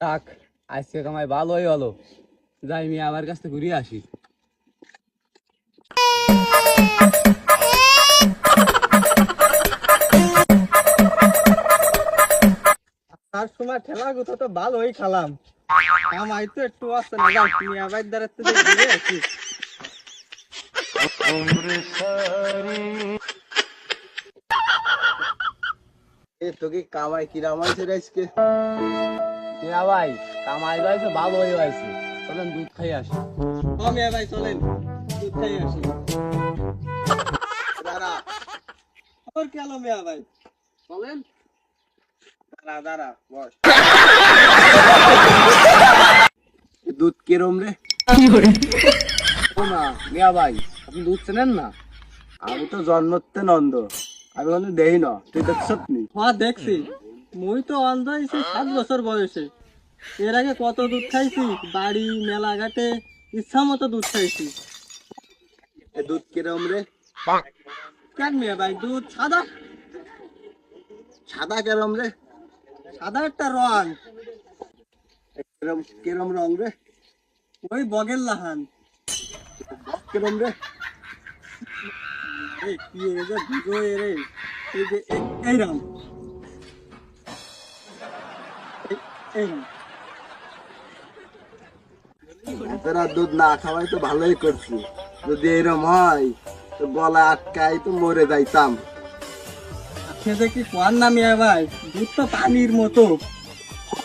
থাক, আজকে কামাই ভালোই হলো। যাই মিয়া আমার কাছ থেকে ঘুরিয়ে আসি। তার সময় ঠেলা গুতো তো ভালোই খালাম, কামাই তো একটু আসছে না। যাও মিয়া ভাই দ্বারা ঘুরে আসি। তোকে কামাই কিরাম হয়েছে রে আজকে? মিয়া ভাই কামাই হয়েছে, ভালোই হয়েছে। চলেন দুধ খাই আসি। ও মিয়া ভাই চলেন দুধ খাই আসি। দাঁড়া খবর কি হলো মিয়া ভাই? চলেন, দাঁড়া দাঁড়া বস। দুধ কিরম রে? ও না মিয়া ভাই, আপনি দুধ চেনেন না? আমি তো জন্মতে নন্দ, আমি কোনো দেই না, তুই দেখছত নি? হ্যাঁ দেখছি, মুই তো অন্ধ হয়েছি 7 বছর বয়সে। এর আগে কত দুধ খাইছি, বাড়ি মেলা ঘাটে ইচ্ছা মতো দুধ খাইছি। এ দুধ কিরম রে? কেন মিয়া ভাই, দুধ সাদা। সাদা কিরম রে? সাদা একটা রং, কিরম কিরম রং রে? ওই বগের লাহান। কিরম রে? এই কি এই যে ভিজো রে, এই যে এইরকম এইরকম। তোরা দুধ না খাওয়াই তো ভালোই করছি, যদি এরম হয় তো গলা আটকাই তো মরে যাইতাম। খেতে কি কোয়ার না মিয়া ভাই, দুধ তো পানির মতো।